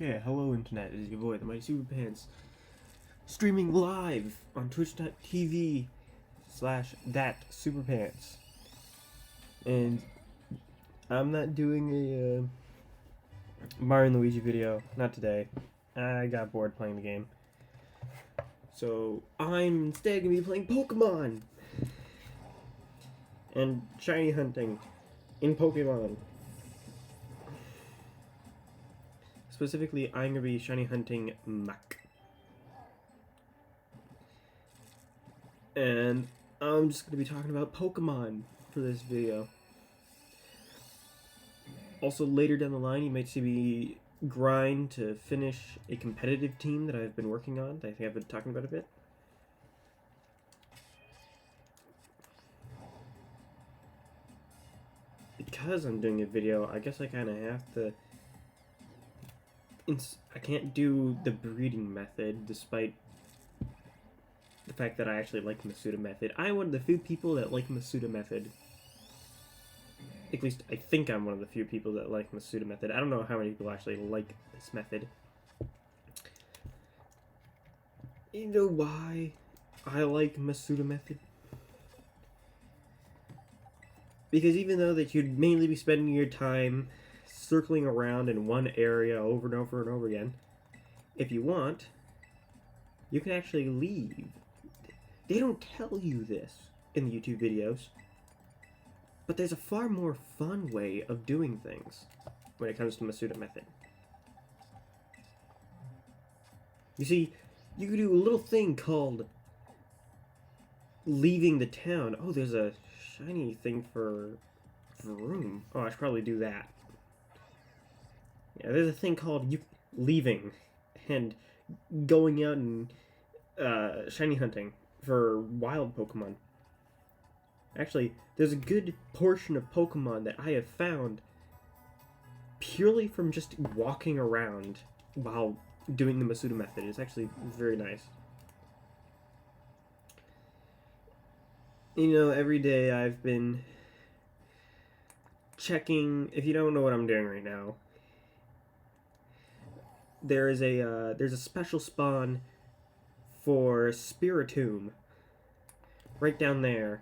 Okay, hello internet, it is your boy, the Mighty Super Pants, streaming live on twitch.tv/thatsuperpants. And I'm not doing a Mario and Luigi video, not today. I got bored playing the game. So I'm instead gonna be playing Pokemon and shiny hunting in Pokemon. Specifically, I'm gonna be shiny hunting Mach. And I'm just gonna be talking about Pokemon for this video. Also, later down the line, you might see me grind to finish a competitive team that I've been working on, that I think I've been talking about a bit. Because I'm doing a video, I guess I kind of have to... I can't do the breeding method, despite the fact that I actually like Masuda method. I'm one of the few people that like Masuda method. At least I think I'm one of the few people that like Masuda method. I don't know how many people actually like this method. You know why I like Masuda method? Because even though that you'd mainly be spending your time circling around in one area over and over and over again, if you want, you can actually leave. They don't tell you this in the YouTube videos, but there's a far more fun way of doing things when it comes to Masuda method. You see, you can do a little thing called leaving the town. Oh, there's a shiny thing for Varoom. Oh, I should probably do that. Yeah, there's a thing called leaving and going out and shiny hunting for wild Pokemon. Actually, there's a good portion of Pokemon that I have found purely from just walking around while doing the Masuda method. It's actually very nice. You know, every day I've been checking. If you don't know what I'm doing right now, there's a special spawn for Spiritomb right down there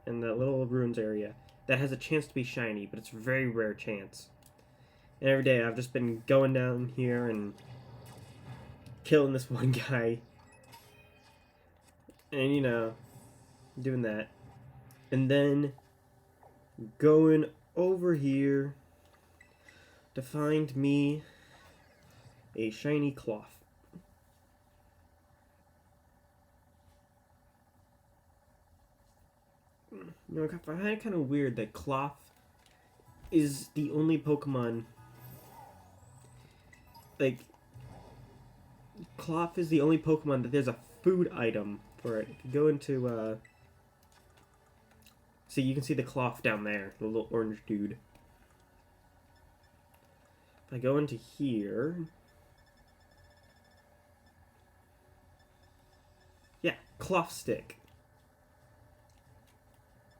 in the little ruins area that has a chance to be shiny, but it's a very rare chance. And every day I've just been going down here and killing this one guy, and you know, doing that, and then going over here to find me a shiny cloth. You know, I find it kind of weird that Cloth is the only Pokemon. Like, Cloth is the only Pokemon that there's a food item for it. If you go into, see, you can see the Cloth down there, the little orange dude. If I go into here... Yeah, Cloth Stick.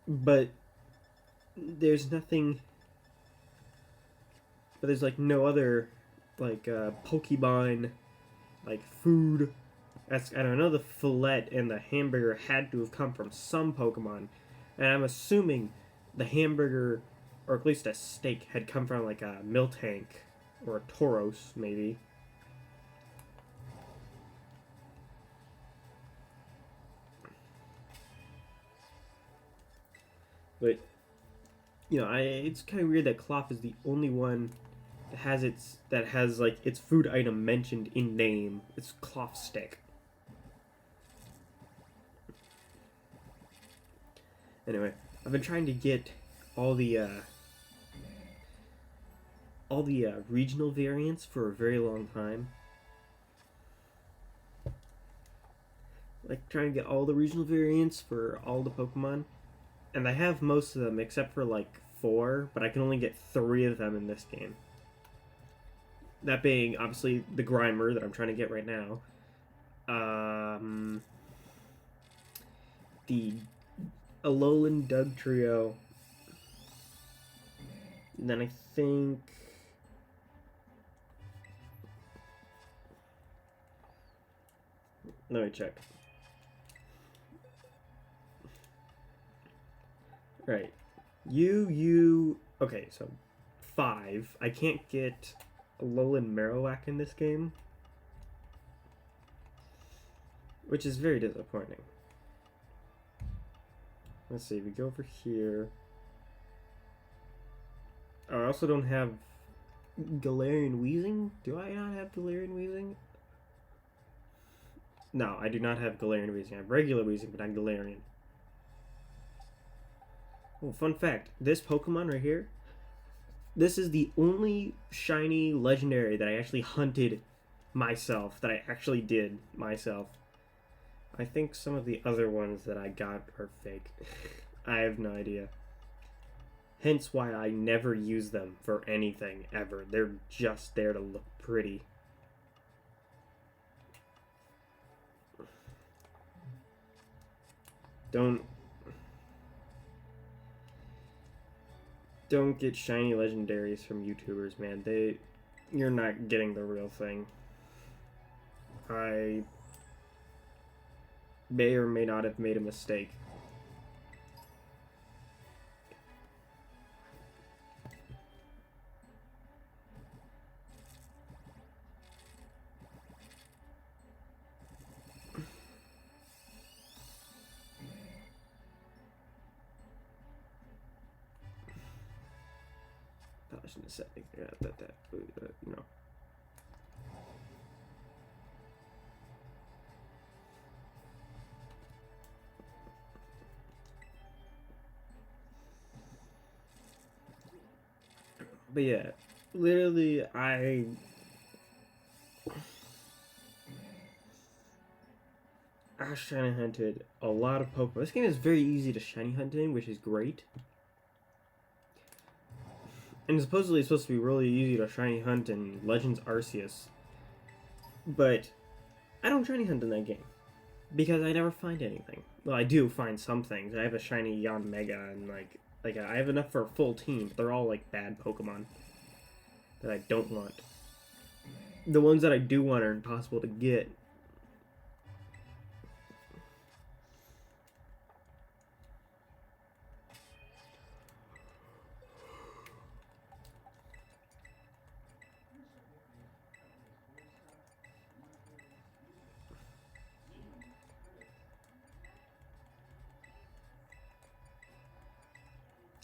But there's nothing... But there's, like, no other, like, Pokemon, like, food. That's, I don't know, the fillet and the hamburger had to have come from some Pokemon. And I'm assuming the hamburger, or at least a steak, had come from, like, a Miltank or a Tauros, maybe. But, you know, it's kind of weird that Cloth is the only one that has like its food item mentioned in name. It's Cloth Stick. Anyway, I've been trying to get all the regional variants for a very long time. Like, trying to get all the regional variants for all the Pokemon. And I have most of them, except for, like, 4, but I can only get 3 of them in this game. That being, obviously, the Grimer that I'm trying to get right now. The Alolan Dugtrio. And then I think... Let me check. Right. Okay, so 5. I can't get Alolan Marowak in this game, which is very disappointing. Let's see, we go over here. Oh, I also don't have Galarian Weezing. Do I not have Galarian Weezing? No, I do not have Galarian Weezing. I have regular Weezing, but not Galarian. Oh, fun fact. This Pokemon right here, this is the only shiny legendary that I actually hunted myself, that I actually did myself. I think some of the other ones that I got are fake. I have no idea. Hence why I never use them for anything, ever. They're just there to look pretty. Don't get shiny legendaries from YouTubers, man. You're not getting the real thing. I may or may not have made a mistake. I shouldn't have said that, you know. But yeah, literally, I shiny hunted a lot of Pokemon. This game is very easy to shiny hunt in, which is great. And supposedly it's supposed to be really easy to shiny hunt in Legends Arceus. But I don't shiny hunt in that game, because I never find anything. Well, I do find some things. I have a shiny Yanmega, and I have enough for a full team, but they're all like bad Pokemon that I don't want. The ones that I do want are impossible to get.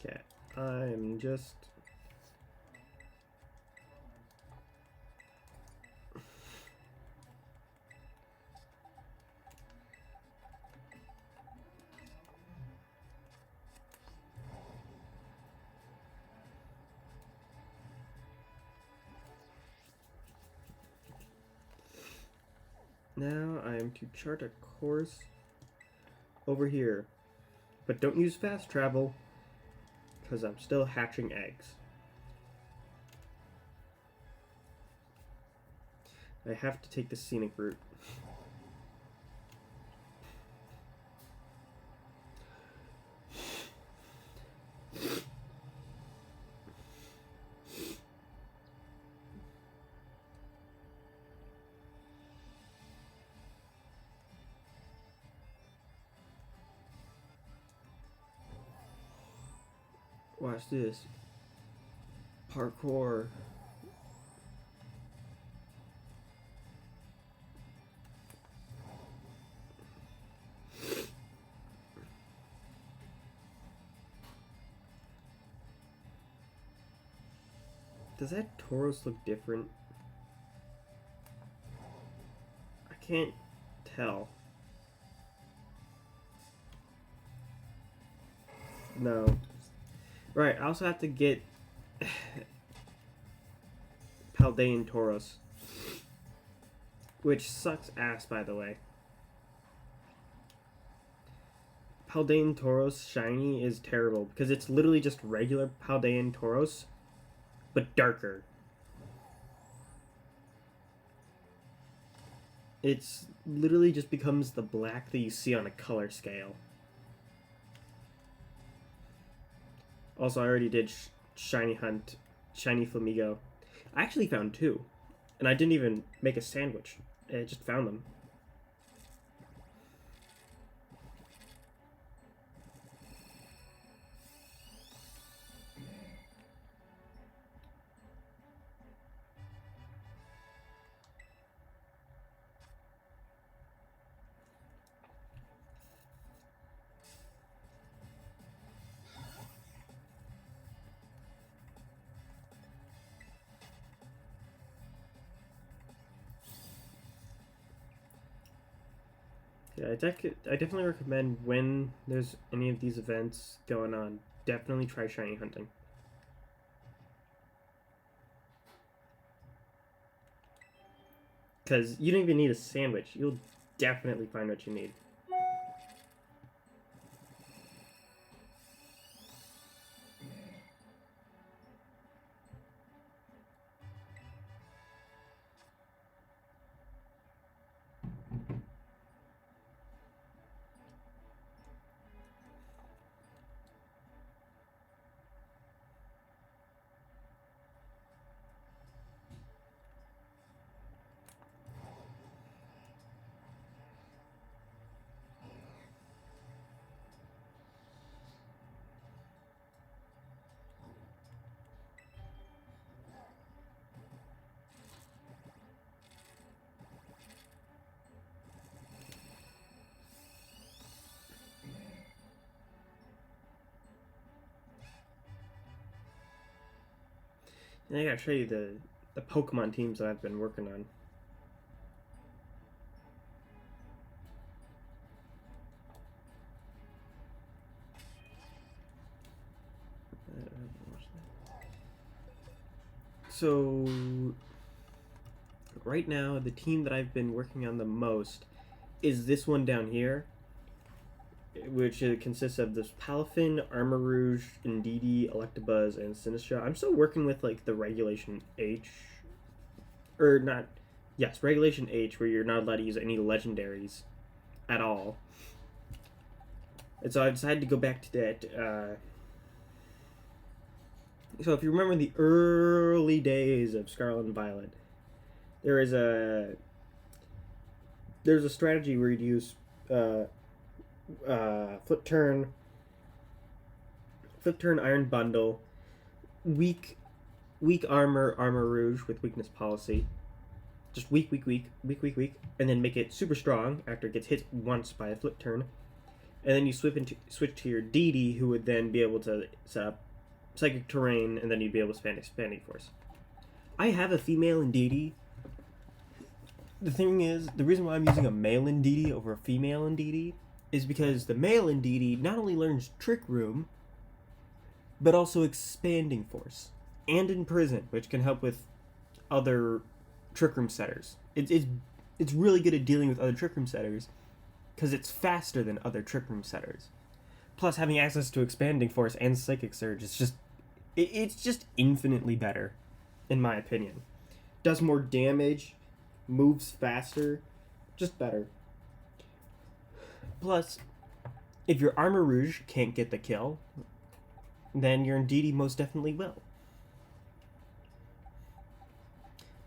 Okay, I'm just... Now I am to chart a course over here. But don't use fast travel, because I'm still hatching eggs. I have to take the scenic route. Watch this. Parkour. Does that Tauros look different? I can't tell. No. Right, I also have to get Paldean Tauros, which sucks ass, by the way. Paldean Tauros shiny is terrible because it's literally just regular Paldean Tauros, but darker. It's literally just becomes the black that you see on a color scale. Also, I already did shiny hunt, shiny Flamigo. I actually found 2, and I didn't even make a sandwich. I just found them. Yeah, I definitely recommend when there's any of these events going on, definitely try shiny hunting. Because you don't even need a sandwich. You'll definitely find what you need. And I gotta show you the Pokemon teams that I've been working on. So right now, the team that I've been working on the most is this one down here, which consists of this Palafin, Armarouge, Indeedee, Electabuzz, and Sinistra. I'm still working with like the Regulation H, or not, yes, Regulation H, where you're not allowed to use any legendaries at all. And so I decided to go back to that. So if you remember the early days of Scarlet and Violet, there's a strategy where you'd use flip turn, Iron Bundle, weak armor, Rouge with weakness policy, just weak, and then make it super strong after it gets hit once by a flip turn, and then you switch to your Deedee, who would then be able to set up Psychic Terrain, and then you'd be able to spend Expanding Force. I have a female Indeedee. The thing is, the reason why I'm using a male Indeedee over a female Indeedee is because the male Indeedee not only learns Trick Room, but also Expanding Force and Imprison, which can help with other Trick Room setters. It's really good at dealing with other Trick Room setters because it's faster than other Trick Room setters. Plus, having access to Expanding Force and Psychic Surge is just it's just infinitely better, in my opinion. Does more damage, moves faster, just better. Plus, if your Armarouge can't get the kill, then your Indeedee most definitely will.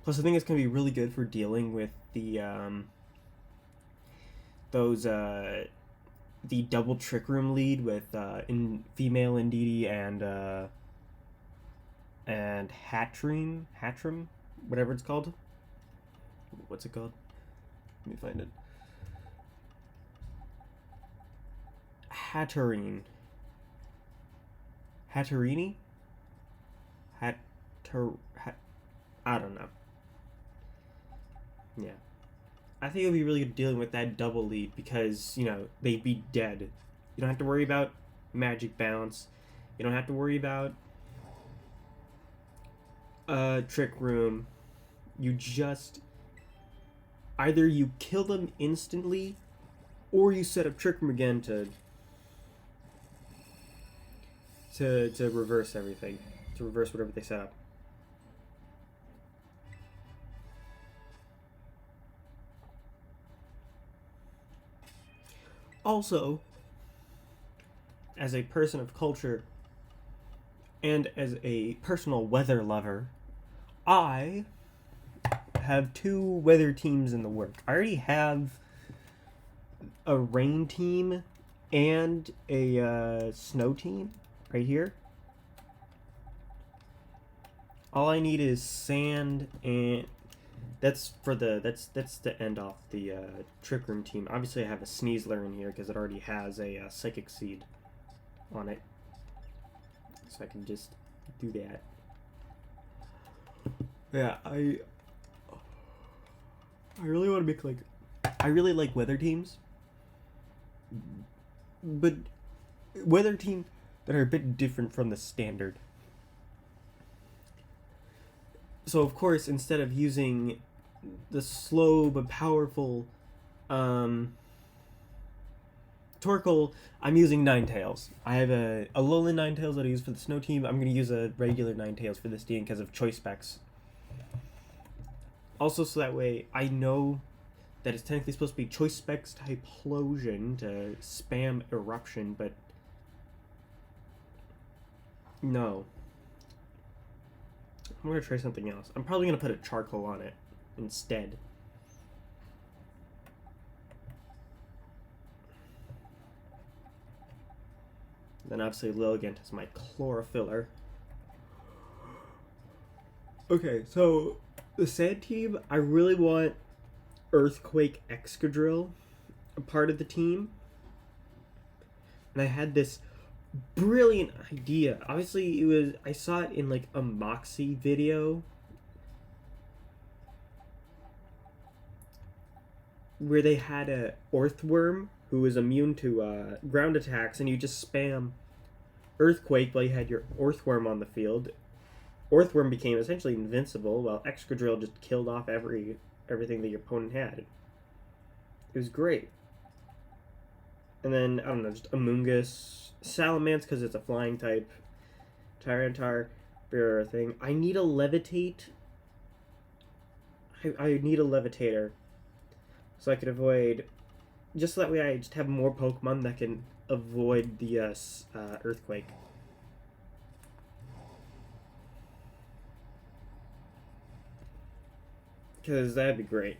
Plus, I think it's going to be really good for dealing with the the double Trick Room lead with in female Indeedee and Hatrim, whatever it's called. What's it called? Let me find it. Hatterini? I don't know. Yeah. I think it would be really good dealing with that double lead because, they'd be dead. You don't have to worry about magic bounce. You don't have to worry about Trick Room. You just either you kill them instantly or you set up Trick Room again to reverse everything. To reverse whatever they set up. Also, as a person of culture and as a personal weather lover, I have 2 weather teams in the work. I already have a rain team and a snow team right here. All I need is sand, and that's to end off the Trick Room team. Obviously, I have a Sneasler in here because it already has a Psychic Seed on it, so I can just do that. Yeah, I really want to make I really like weather teams but weather team that are a bit different from the standard. So of course, instead of using the slow but powerful Torkoal, I'm using Ninetales. I have a Alolan Ninetales that I use for the snow team. I'm going to use a regular Ninetales for this team because of choice specs. Also, so that way I know that it's technically supposed to be choice specs Typhlosion to spam Eruption, but no. I'm going to try something else. I'm probably going to put a Charcoal on it instead. Then obviously Lilligant is my Chlorophyller. Okay, so the Sand team, I really want Earthquake Excadrill a part of the team. And I had this brilliant idea. Obviously, I saw it in like a Moxie video where they had a Earthworm who was immune to ground attacks, and you just spam Earthquake while you had your Earthworm on the field. Earthworm became essentially invincible, while Excadrill just killed off everything that your opponent had. It was great. And then, I don't know, just Amoonguss, Salamence because it's a flying type, Tyranitar, Bear thing. I need a Levitate. I need a Levitator so I can avoid, just so that way I just have more Pokemon that can avoid the Earthquake. Because that'd be great.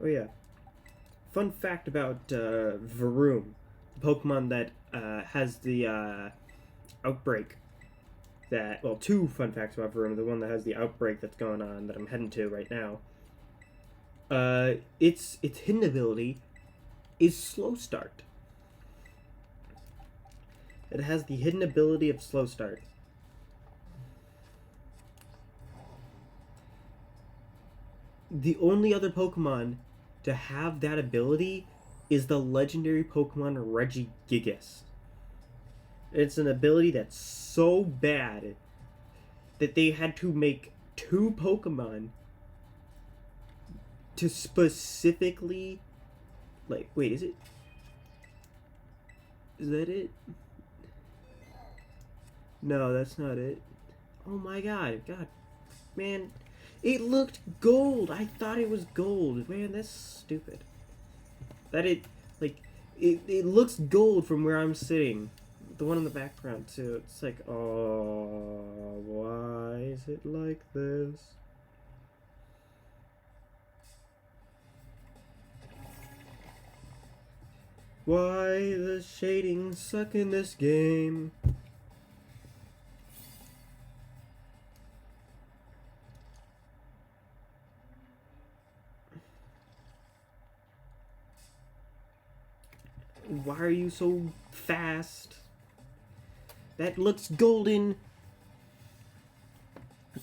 Oh yeah. Fun fact about Varoom, the Pokemon that has the outbreak. Well, two fun facts about Varoom. The one that has the outbreak that's going on that I'm heading to right now. Its hidden ability is Slow Start. It has the hidden ability of Slow Start. The only other Pokemon to have that ability is the legendary Pokemon Regigigas. It's an ability that's so bad that they had to make two Pokemon to specifically, like, wait, is that it? No, that's not it. Oh my god, man. It looked gold. I thought it was gold. Man, that's stupid. It looks gold from where I'm sitting. The one in the background, too. It's like, oh, why is it like this? Why the shading suck in this game? Why are you so fast? That looks golden.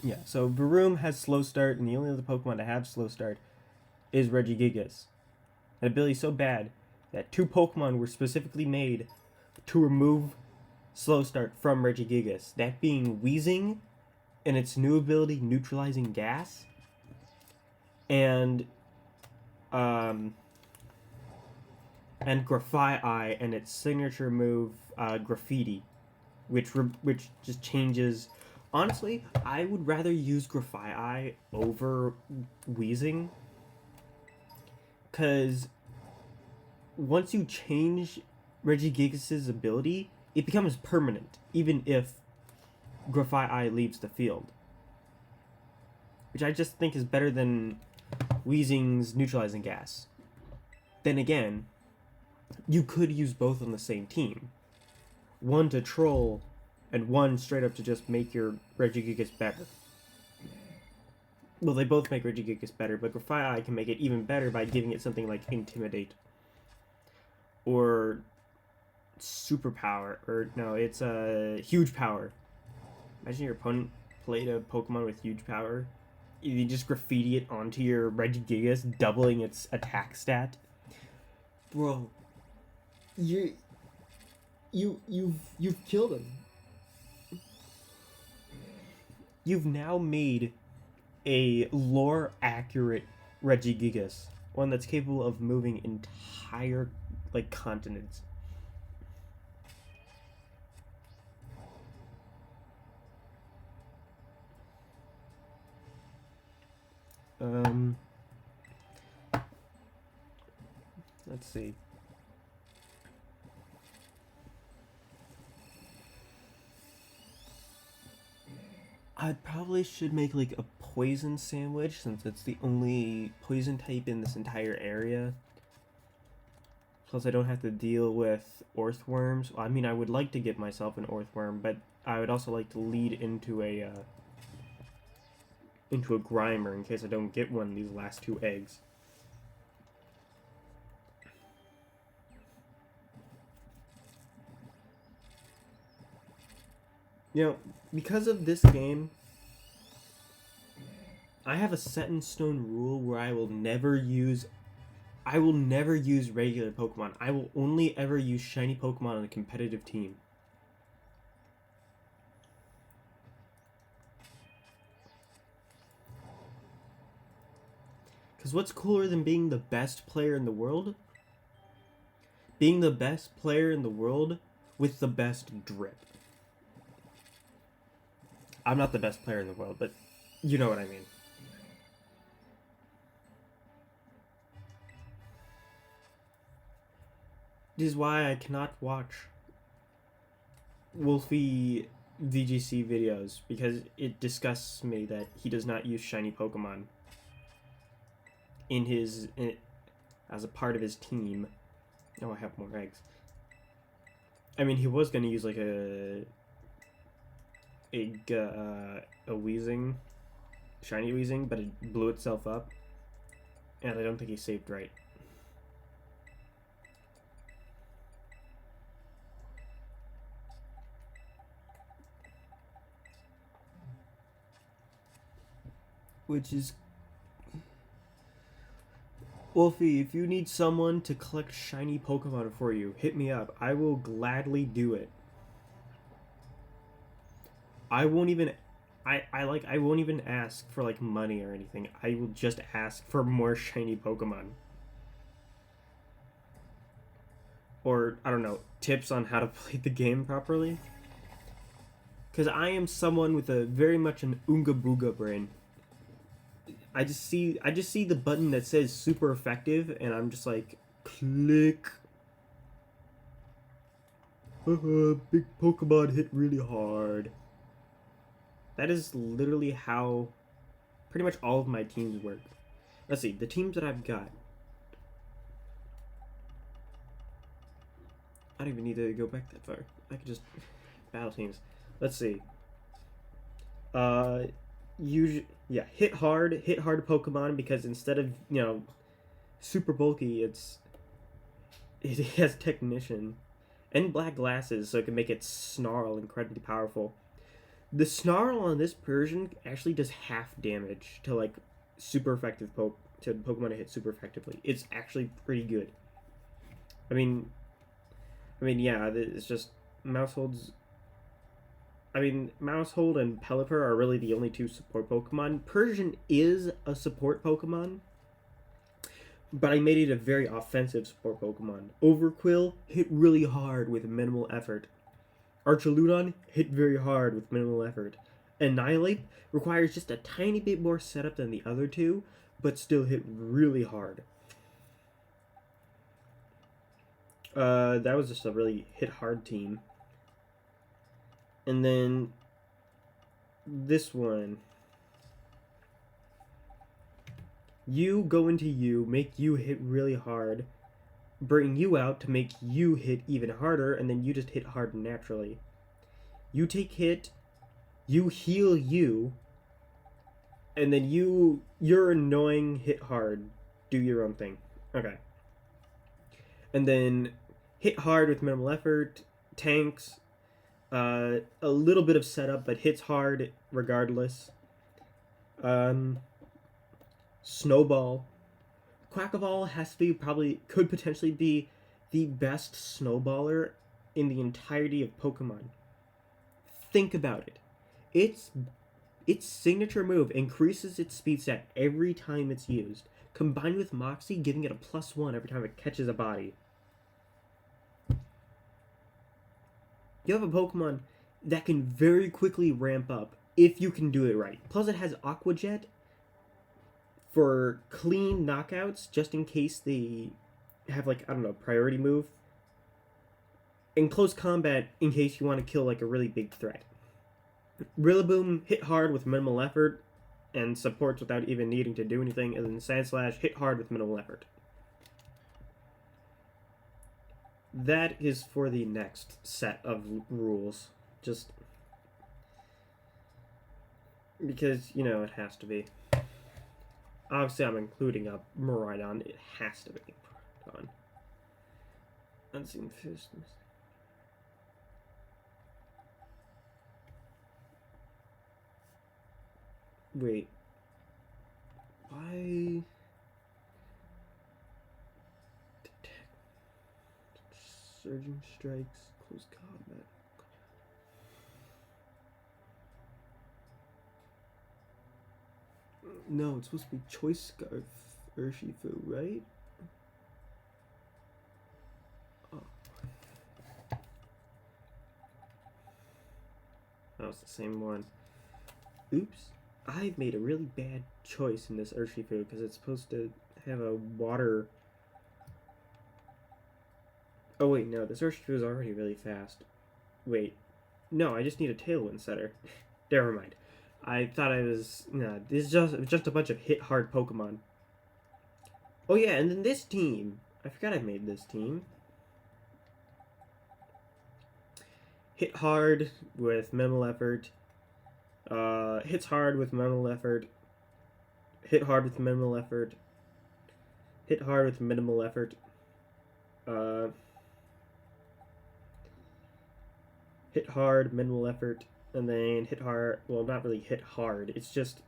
Yeah, so Varoom has Slow Start, and the only other Pokemon to have Slow Start is Regigigas. That ability is so bad that two Pokemon were specifically made to remove Slow Start from Regigigas. That being Weezing and its new ability, Neutralizing Gas, and Graphite and its signature move, Graffiti, which just changes. Honestly, I would rather use Graphite over Weezing, because once you change Regigigas' ability, it becomes permanent, even if Graphite leaves the field. Which I just think is better than Weezing's Neutralizing Gas. Then again, you could use both on the same team. One to troll and one straight up to just make your Regigigas better. Well, they both make Regigigas better, but Grafaiai can make it even better by giving it something like Intimidate. Or Superpower. Or, no, it's Huge Power. Imagine your opponent played a Pokemon with Huge Power. You just graffiti it onto your Regigigas, doubling its attack stat. Bro, you've killed him. You've now made a lore accurate Regigigas, one that's capable of moving entire like continents. Let's see. I probably should make like a poison sandwich since it's the only poison type in this entire area. Plus I don't have to deal with earthworms. Well, I mean, I would like to get myself an earthworm, but I would also like to lead into a Grimer in case I don't get one of these last two eggs. You know, because of this game, I have a set in stone rule where I will never use regular Pokemon. I will only ever use shiny Pokemon on a competitive team. Because what's cooler than being the best player in the world? Being the best player in the world with the best drip. I'm not the best player in the world, but you know what I mean. This is why I cannot watch Wolfie VGC videos, because it disgusts me that he does not use shiny Pokemon as a part of his team. Oh, I have more eggs. I mean, he was gonna use like a Weezing, shiny Weezing, but it blew itself up, and I don't think he saved right. Which is... Wolfie, if you need someone to collect shiny Pokemon for you, hit me up. I will gladly do it. I won't even ask for like money or anything. I will just ask for more shiny Pokemon. Or, I don't know, tips on how to play the game properly. Because I am someone with a very much an Oonga Booga brain. I just see the button that says super effective, and I'm just like, click. Big Pokemon hit really hard. That is literally how pretty much all of my teams work. Let's see, the teams that I've got. I don't even need to go back that far. I could just battle teams. Let's see. Hit hard Pokemon, because instead of, you know, super bulky, it has Technician and black glasses, so it can make its Snarl incredibly powerful. The Snarl on this version actually does half damage to like super effective Pokemon to hit super effectively. It's actually pretty good. I mean, yeah, it's just Mousehold and Pelipper are really the only two support Pokemon. Persian is a support Pokemon, but I made it a very offensive support Pokemon. Overquill hit really hard with minimal effort. Archaludon hit very hard with minimal effort. Annihilate requires just a tiny bit more setup than the other two, but still hit really hard. That was just a really hit hard team. And then this one. You go into you, make you hit really hard, bring you out to make you hit even harder, and then you just hit hard naturally. You take hit, you heal you, and then you're annoying, hit hard, do your own thing. Okay. And then hit hard with minimal effort, tanks, a little bit of setup, but hits hard regardless. Snowball. Quackaball has to be could potentially be the best snowballer in the entirety of Pokemon. Think about it. Its signature move increases its speed stat every time it's used, combined with Moxie giving it a +1 every time it catches a body. You have a Pokemon that can very quickly ramp up if you can do it right. Plus, it has Aqua Jet for clean knockouts, just in case they have, like, I don't know, priority move. In close combat, in case you want to kill, like, a really big threat. Rillaboom, hit hard with minimal effort, and supports without even needing to do anything, and then Sandslash, hit hard with minimal effort. That is for the next set of rules. Just because, you know, it has to be. Obviously, I'm including a Miraidon. It has to be on. Unseen Fist. Wait. Why? Surging strikes, close combat. No, it's supposed to be Choice Scarf Urshifu, right? Oh. That was the same one. Oops. I've made a really bad choice in this Urshifu because it's supposed to have a water... Oh wait, no, this Urshifu is already really fast. Wait. No, I just need a Tailwind setter. Never mind. I thought I was... No, this is just a bunch of hit-hard Pokemon. Oh yeah, and then this team. I forgot I made this team. Hit hard with minimal effort. Hits hard with minimal effort. Hit hard with minimal effort. Hit hard with minimal effort. Hit hard, minimal effort, and then hit hard. Well, not really hit hard. It's just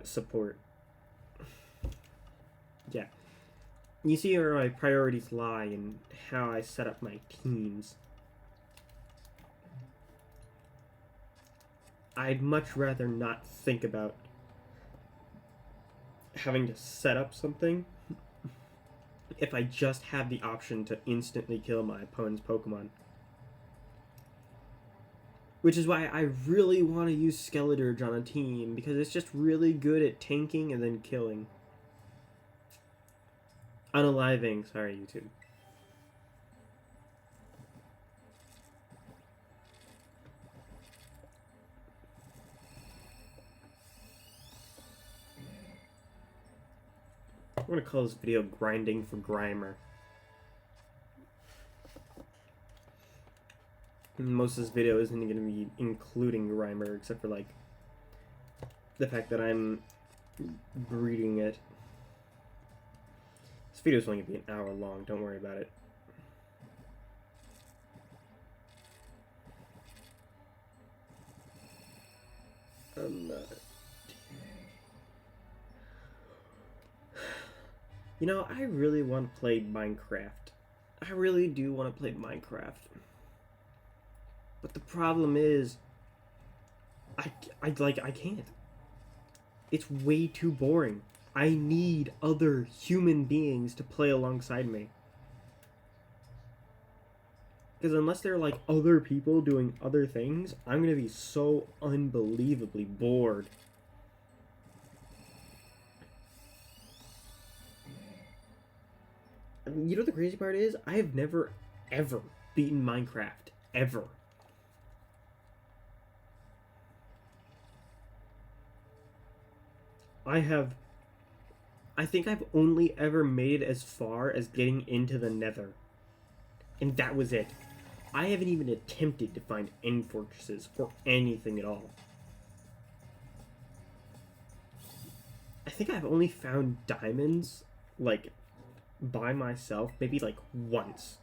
support. Yeah. You see where my priorities lie and how I set up my teams. I'd much rather not think about having to set up something if I just have the option to instantly kill my opponent's Pokemon. Which is why I really want to use Skeledirge on a team, because it's just really good at tanking and then killing. Unaliving, sorry YouTube. I'm gonna call this video Grinding for Grimer. Most of this video isn't going to be including Grimer, except for, like, the fact that I'm breeding it. This video is only going to be an hour long, don't worry about it. You know, I really want to play Minecraft. I really do want to play Minecraft. But the problem is, I can't. It's way too boring. I need other human beings to play alongside me. Because unless they're like other people doing other things, I'm going to be so unbelievably bored. You know what the crazy part is? I have never, ever beaten Minecraft. Ever. I think I've only ever made it as far as getting into the Nether. And that was it. I haven't even attempted to find end fortresses or anything at all. I think I've only found diamonds, like, by myself, maybe, like, once.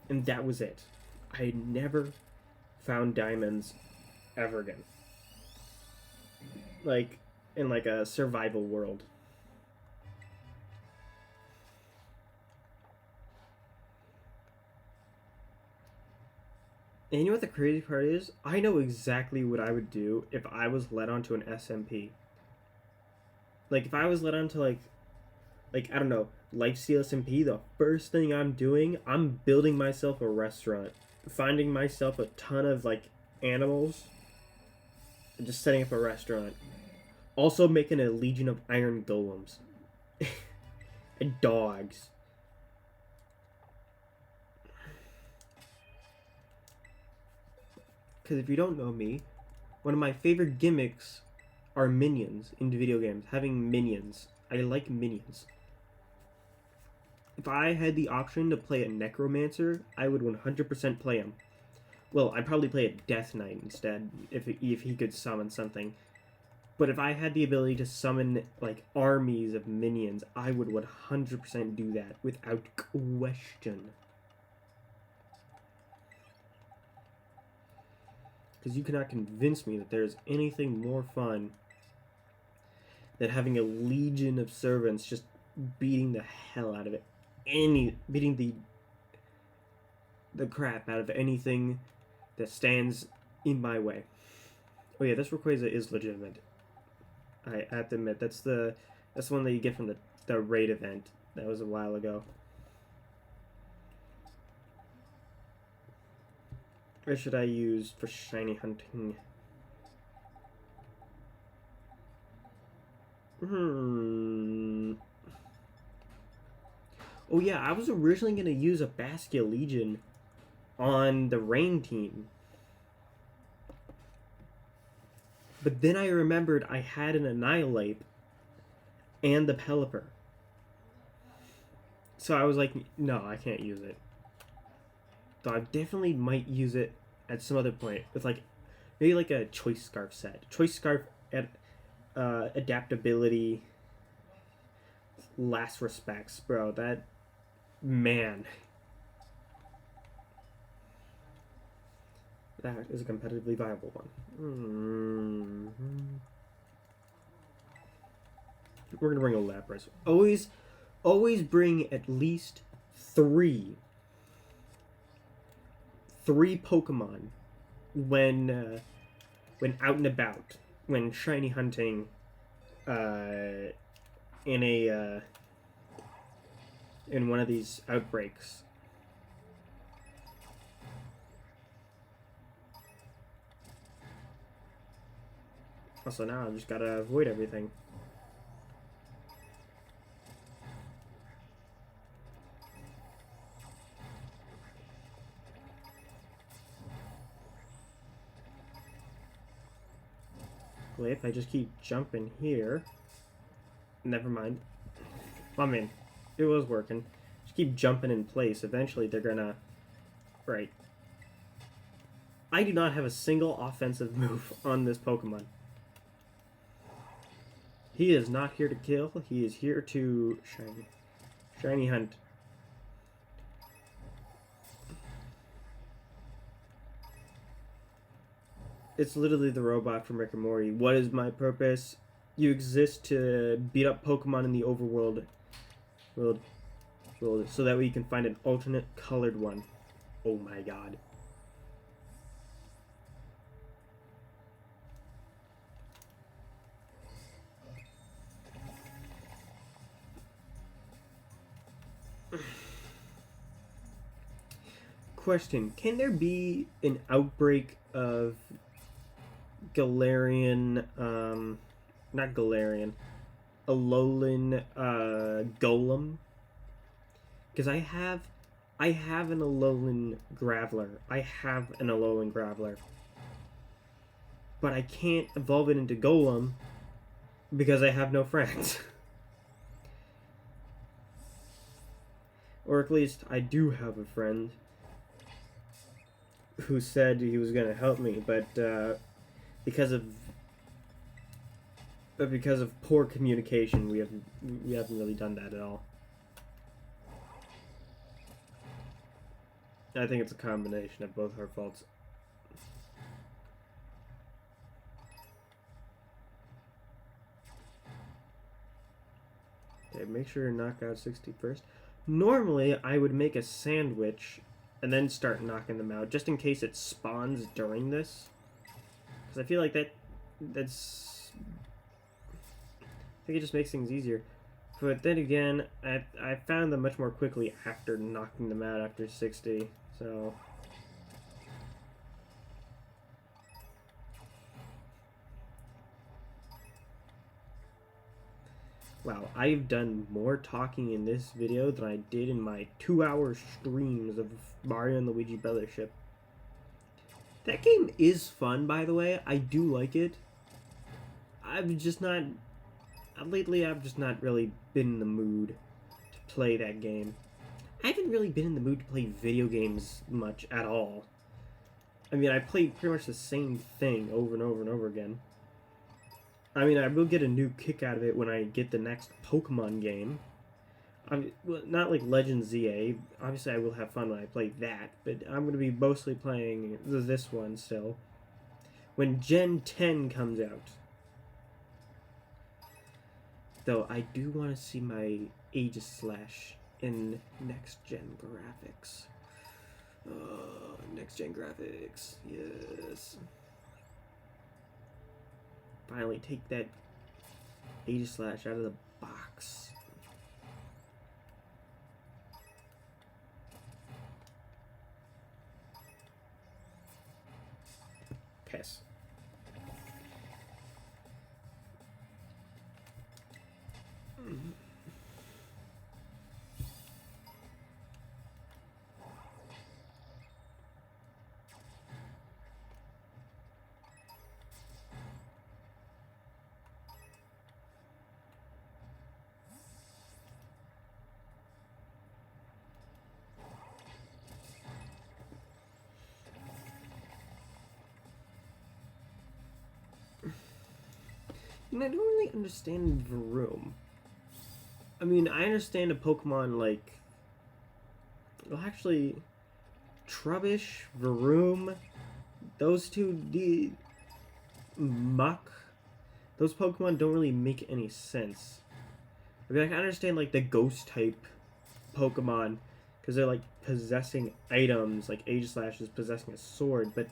And that was it. I never found diamonds ever again. Like, in, like, a survival world. And you know what the crazy part is? I know exactly what I would do if I was led onto an SMP. Like, if I was led onto, like I don't know, Lifesteal SMP, the first thing I'm doing, I'm building myself a restaurant. Finding myself a ton of, like, animals. And just setting up a restaurant. Also making a legion of iron golems. And dogs. Because if you don't know me, one of my favorite gimmicks are minions in video games. Having minions. I like minions. If I had the option to play a necromancer, I would 100% play him. Well, I'd probably play a death knight instead, if he could summon something. But if I had the ability to summon, like, armies of minions, I would 100% do that without question. Because you cannot convince me that there's anything more fun than having a legion of servants just beating the hell out of it. Beating the crap out of anything that stands in my way. Oh yeah, this Rayquaza is legitimate. I have to admit, that's the one that you get from the raid event. That was a while ago. What should I use for shiny hunting? Oh yeah, I was originally going to use a Baskia Legion on the rain team. But then I remembered I had an Annihilate and the Pelipper. So I was like, no, I can't use it. Though I definitely might use it at some other point with, like, maybe like a Choice Scarf set. Choice Scarf at adaptability, last respects, bro. That, man. That is a competitively viable one. We're gonna bring a Lapras. Always bring at least three Pokemon when out and about, when shiny hunting, in one of these outbreaks. Also now I've just gotta avoid everything. Wait, if I just keep jumping here... Never mind. I mean, it was working. Just keep jumping in place. Eventually they're gonna... Right. I do not have a single offensive move on this Pokemon. He is not here to kill. He is here to shiny hunt. It's literally the robot from Rick and Morty. What is my purpose? You exist to beat up Pokemon in the overworld world, so that way you can find an alternate colored one. Oh my god. Question, can there be an outbreak of Galarian, not Galarian, Alolan, Golem? Because I have an Alolan Graveler. But I can't evolve it into Golem because I have no friends. Or at least I do have a friend, who said he was gonna help me, but because of poor communication, we haven't really done that at all. I think it's a combination of both our faults. Okay, make sure to knock out 60 first. Normally, I would make a sandwich and then start knocking them out, just in case it spawns during this. Because I feel like that's... I think it just makes things easier. But then again, I found them much more quickly after knocking them out after 60, so... Wow, I've done more talking in this video than I did in my 2-hour streams of Mario and Luigi Battleship. That game is fun, by the way. I do like it. I'm just not... Lately, I've just not really been in the mood to play that game. I haven't really been in the mood to play video games much at all. I mean, I play pretty much the same thing over and over and over again. I mean, I will get a new kick out of it when I get the next Pokemon game. Well, not like Legend ZA. Obviously, I will have fun when I play that, but I'm going to be mostly playing this one still. When Gen 10 comes out. Though, I do want to see my Aegislash in next-gen graphics. Next-gen graphics. Yes. Finally take that Aegislash out of the box. Piss. And I don't really understand Varoom. I mean, I understand a Pokemon like... Well, actually... Trubbish, Varoom... Those two... Muck... Those Pokemon don't really make any sense. I mean, I can understand, like, the Ghost-type Pokemon, because they're, like, possessing items, like Aegislash is possessing a sword, but...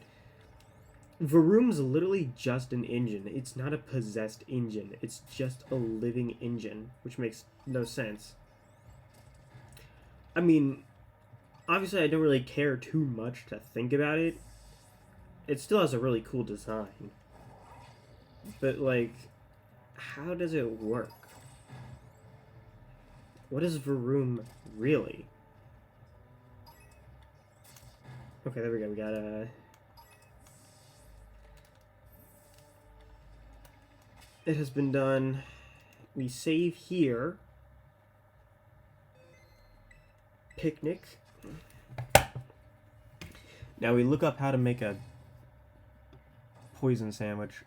Varoom's literally just an engine. It's not a possessed engine. It's just a living engine, which makes no sense. I mean, obviously I don't really care too much to think about it. It still has a really cool design. But, like, how does it work? What is Varoom really? Okay, there we go. We got a... It has been done. We save here. Picnic. Now we look up how to make a poison sandwich.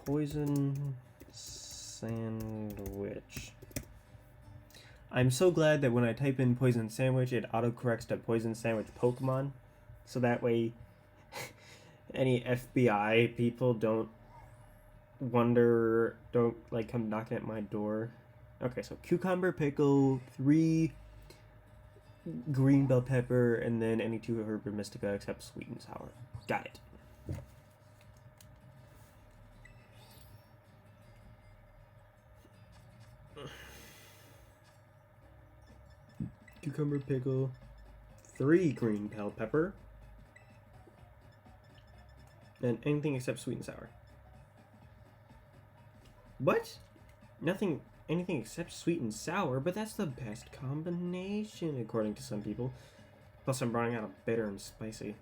Poison sandwich. I'm so glad that when I type in poison sandwich, it autocorrects to poison sandwich Pokemon. So that way... any FBI people don't like come knocking at my door. Okay, so cucumber, pickle, 3 green bell pepper, and then any 2 herb or mystica except sweet and sour. Got it. Cucumber, pickle, 3 green bell pepper, and anything except sweet and sour. What? Nothing, anything except sweet and sour, but that's the best combination, according to some people. Plus, I'm running out of bitter and spicy.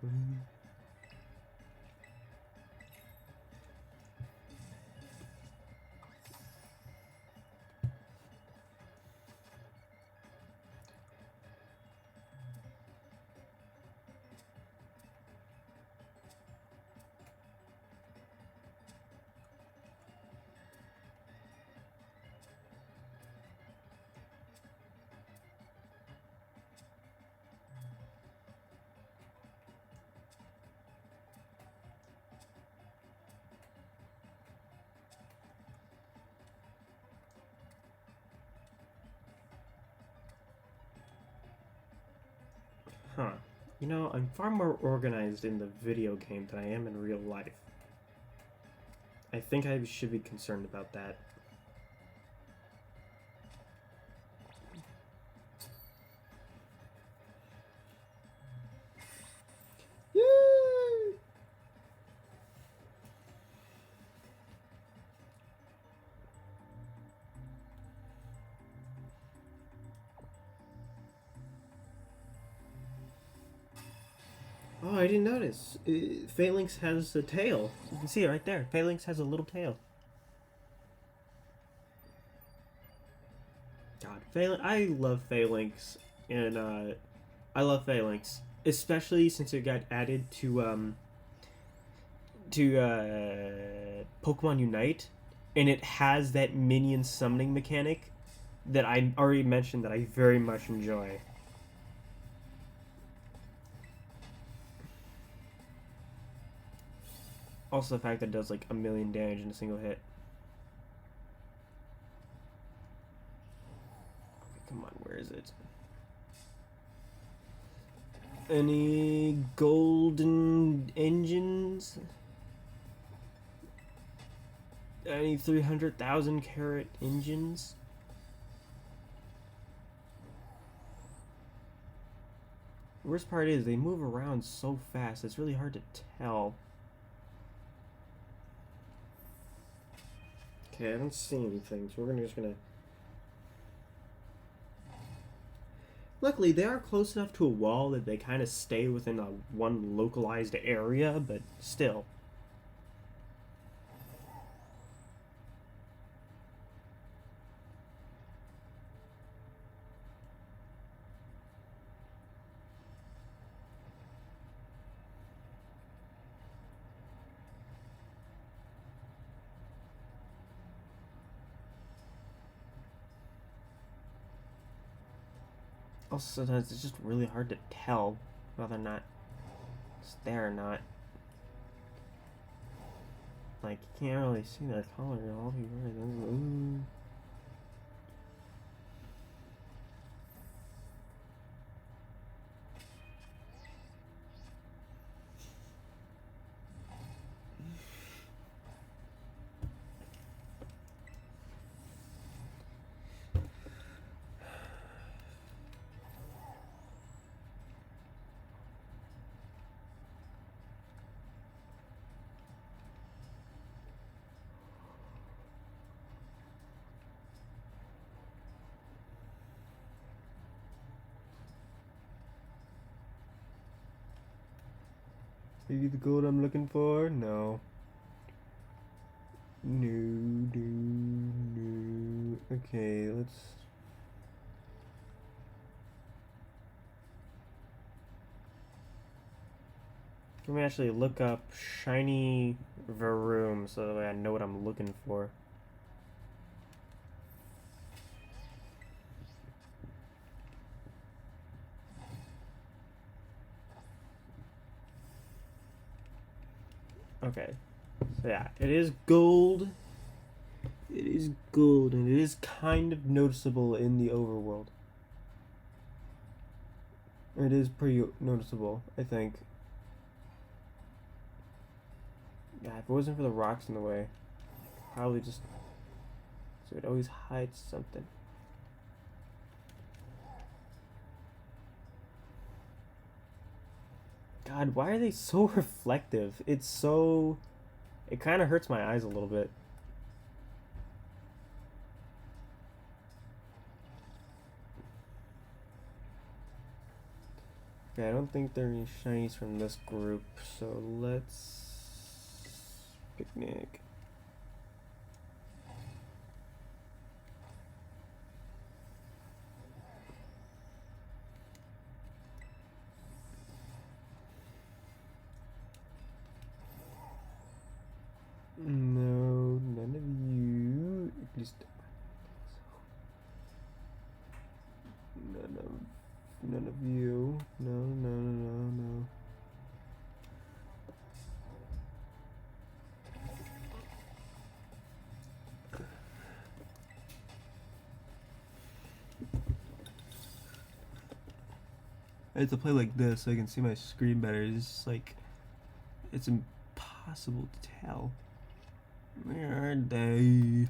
Huh. You know, I'm far more organized in the video game than I am in real life. I think I should be concerned about that. Yay! Oh, I didn't notice. Phalanx has a tail. You can see it right there. Phalanx has a little tail. God, Phalanx. I love Phalanx, and I love Phalanx, especially since it got added to Pokemon Unite, and it has that minion summoning mechanic that I already mentioned that I very much enjoy. Also, the fact that it does like 1,000,000 damage in a single hit. Come on, where is it? Any golden engines? Any 300,000 carat engines? The worst part is they move around so fast, it's really hard to tell. Okay, I don't see anything, so we're just gonna... Luckily, they are close enough to a wall that they kind of stay within a one localized area, but still. Also, sometimes it's just really hard to tell whether or not it's there or not. Like, you can't really see the color of all these words. Maybe the gold I'm looking for? No. No. Okay, let's... Let me actually look up shiny Varoom so that way I know what I'm looking for. Okay. So yeah, it is gold. It is gold, and it is kind of noticeable in the overworld. It is pretty noticeable, I think. Yeah, if it wasn't for the rocks in the way, probably just... So it always hides something. God, why are they so reflective? It's so... It kind of hurts my eyes a little bit. Okay, I don't think there are any shinies from this group, so let's... Picnic. No, none of you. At least... None of you. No. I have to play like this so I can see my screen better. It's just like, it's impossible to tell. Where are they?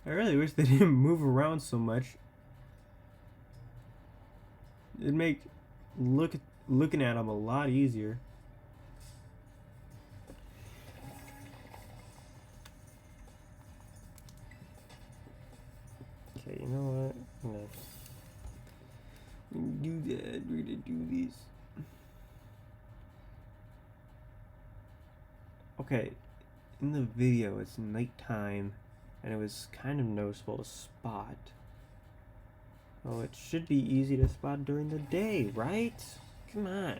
I really wish they didn't move around so much. It'd make looking at them a lot easier. Okay, you know what? I'm gonna do that. We're gonna do these. Okay, in the video it's nighttime and it was kind of noticeable to spot. Oh, it should be easy to spot during the day, right? Come on.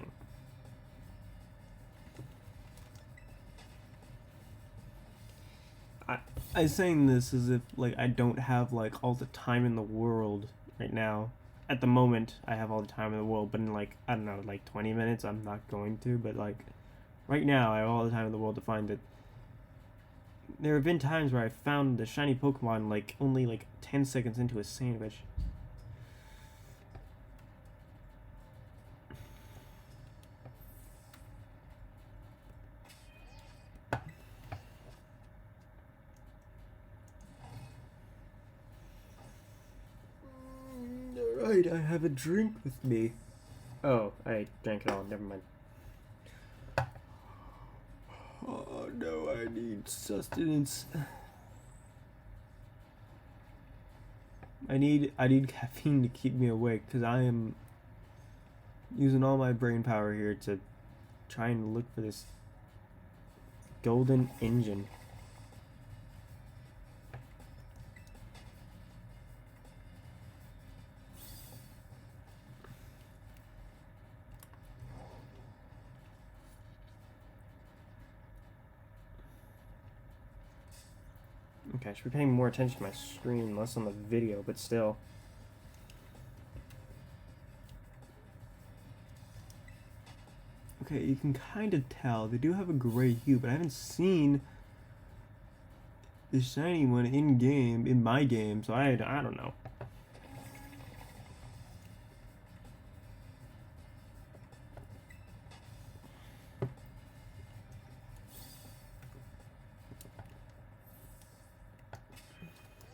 I'm saying this as if like I don't have like all the time in the world right now. At the moment, I have all the time in the world, but in like, I don't know, like 20 minutes, I'm not going to, but like right now, I have all the time in the world to find it. There have been times where I found the shiny Pokemon like only like 10 seconds into a sandwich. Alright, I have a drink with me. Oh, I drank it all, never mind. Oh no, I need sustenance. I need caffeine to keep me awake because I am using all my brain power here to try and look for this golden engine. Okay, I should be paying more attention to my screen, less on the video, but still. Okay, you can kind of tell. They do have a gray hue, but I haven't seen the shiny one in-game, in my game, so I don't know.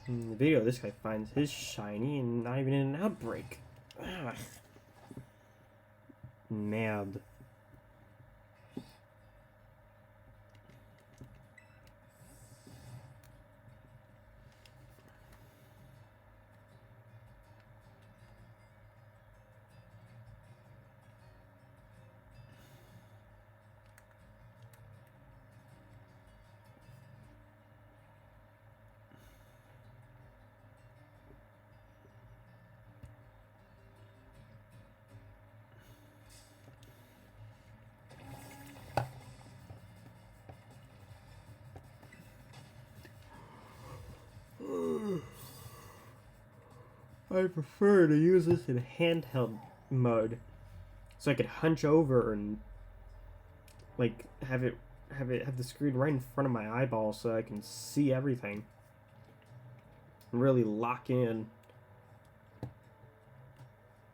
In the video, this guy finds his shiny and not even in an outbreak. Ugh. Mad. I prefer to use this in handheld mode, so I could hunch over and like have the screen right in front of my eyeball, so I can see everything and really lock in.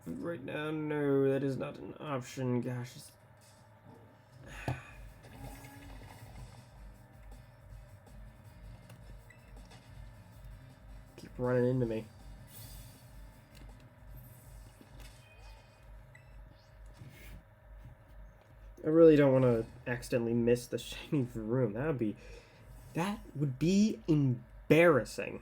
Right now, no, that is not an option. Gosh. Keep running into me. I really don't want to accidentally miss the shiny Varoom. That would be embarrassing.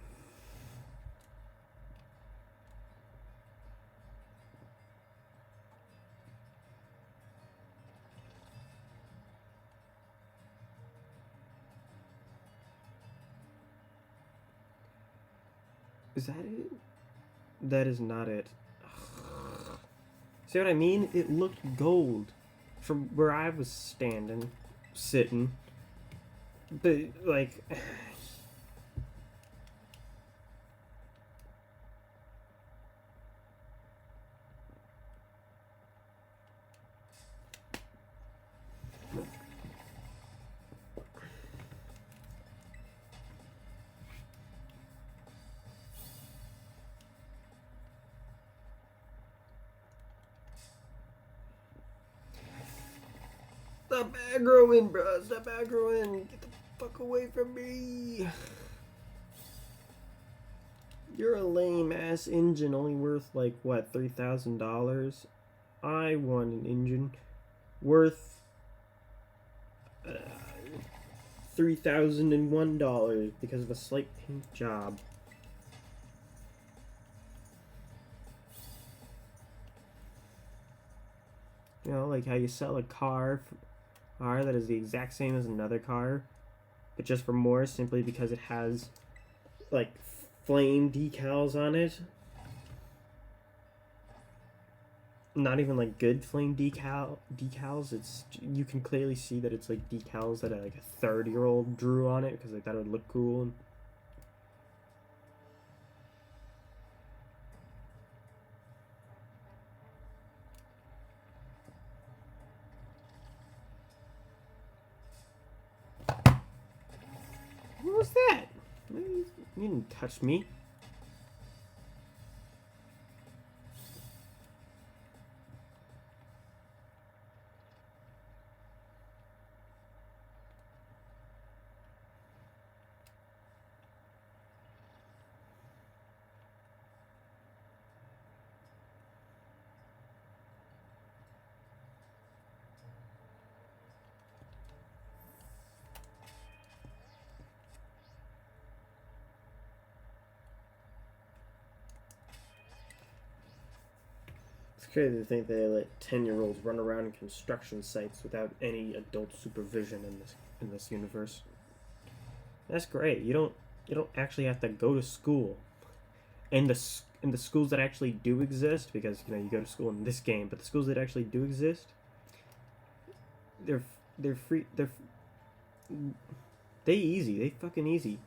Is that it? That is not it. Ugh. See what I mean? It looked gold from where I was sitting. But, like, Stop aggroing, bro. Stop aggroing. Get the fuck away from me. You're a lame ass engine, only worth like what, $3,000? I want an engine worth $3,001 because of a slight paint job. You know, like how you sell a car that is the exact same as another car, but just for more simply because it has like flame decals on it. Not even like good flame decals. It's, you can clearly see that it's like decals that like a 30-year-old drew on it because they thought it would look cool. What was that? You didn't touch me. It's crazy to think they let 10-year-olds run around in construction sites without any adult supervision in this universe. That's great. You don't actually have to go to school. And the schools that actually do exist, because you know you go to school in this game, but the schools that actually do exist, they're free. They fucking easy.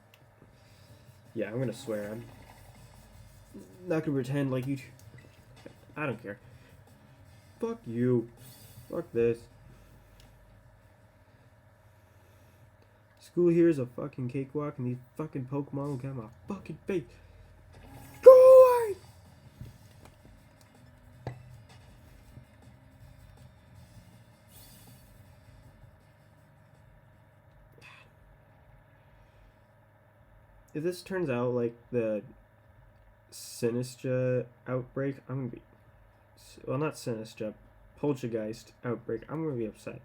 Yeah, I'm gonna swear. I'm not gonna pretend like you. I don't care. Fuck you. Fuck this. School here is a fucking cakewalk, and these fucking Pokemon will get my fucking face. Go away! If this turns out like the Sinistra outbreak, I'm gonna be... Well, not Sinistra. Poltergeist outbreak, I'm gonna be upset.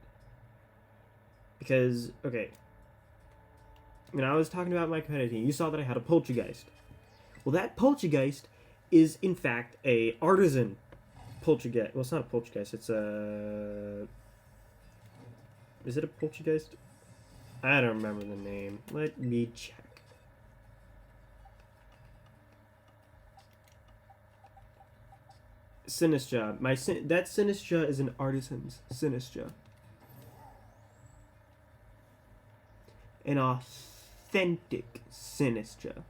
Because, okay... When I was talking about my community, you saw that I had a poltergeist. Well, that poltergeist is, in fact, a artisan poltergeist. Well, it's not a poltergeist. It's a... Is it a poltergeist? I don't remember the name. Let me check. Sinistra. That Sinistra is an artisan's Sinistra. An authentic Sinistra.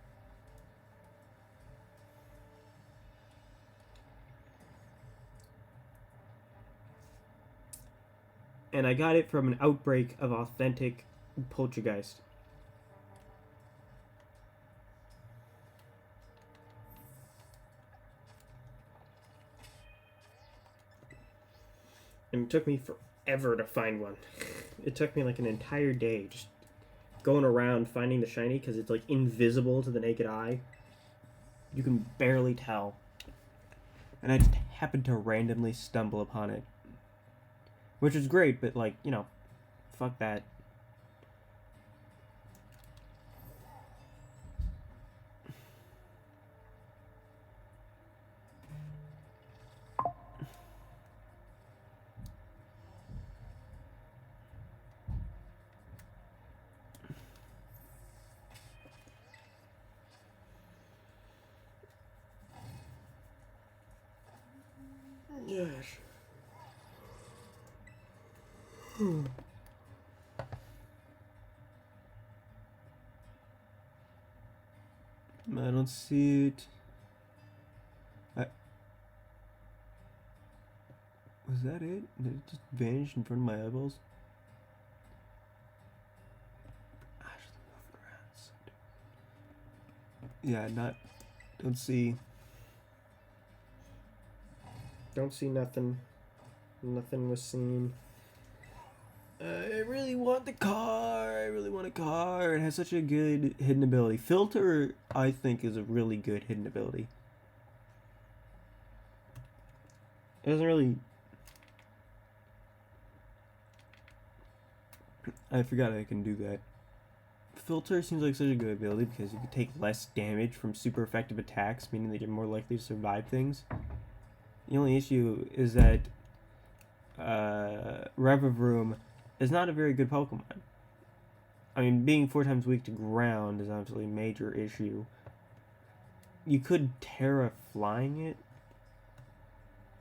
And I got it from an outbreak of authentic poltergeist. And it took me forever to find one. It took me like an entire day just going around finding the shiny because it's like invisible to the naked eye. You can barely tell. And I just happened to randomly stumble upon it. Which is great, but like, you know, fuck that. Yes. I don't see it. Was that it? Did it just vanish in front of my eyeballs? Yeah, don't see nothing. Nothing was seen. I really want the car. I really want a car. It has such a good hidden ability. Filter, I think, is a really good hidden ability. It doesn't really... I forgot I can do that. Filter seems like such a good ability because you can take less damage from super effective attacks, meaning that you're more likely to survive things. The only issue is that Varoom is not a very good Pokemon. I mean, being 4 times weak to ground is obviously a major issue. You could Terra flying it,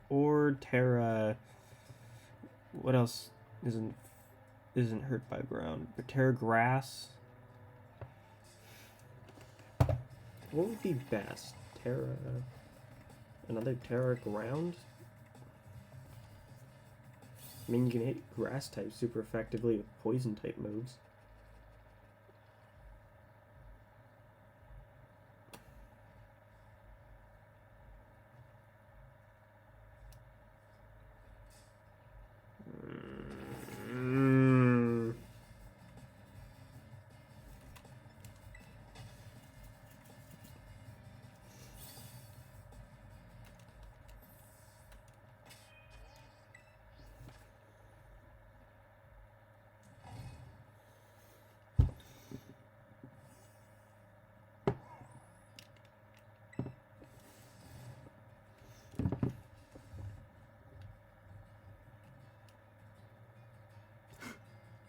or Terra... What else isn't hurt by ground? But Terra Grass. What would be best? Terra... Another Terra Ground? I mean, you can hit Grass type super effectively with Poison type moves.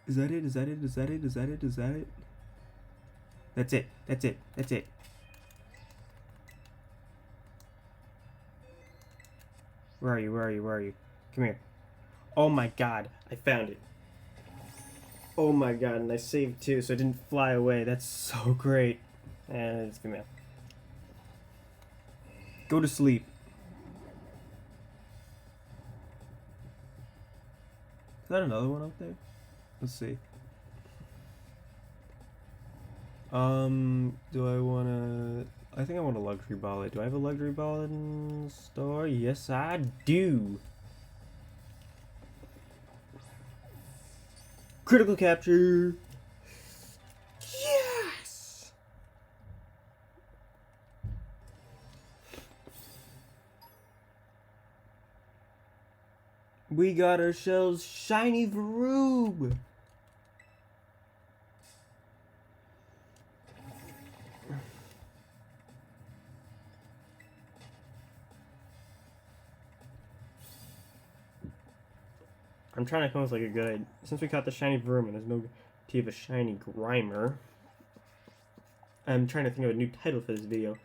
Is that it? Is that it? Is that it? Is that it? Is that it? That's it. That's it. That's it. Where are you? Where are you? Where are you? Come here. Oh my god. I found it. Oh my god. And I saved too, so it didn't fly away. That's so great. And it's female. Go to sleep. Is that another one out there? Let's see. Do I wanna... I think I want a luxury ballad. Do I have a luxury ballad in the store? Yes, I do. Critical capture. Yes. We got ourselves shiny Varoom. I'm trying to come up with like a good idea. Since we caught the shiny Varoom and there's no guarantee of a shiny Grimer, I'm trying to think of a new title for this video.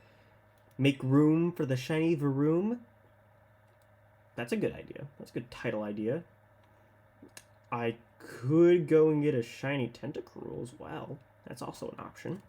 Make room for the shiny Varoom? That's a good idea. That's a good title idea. I could go and get a shiny Tentacruel as well. That's also an option.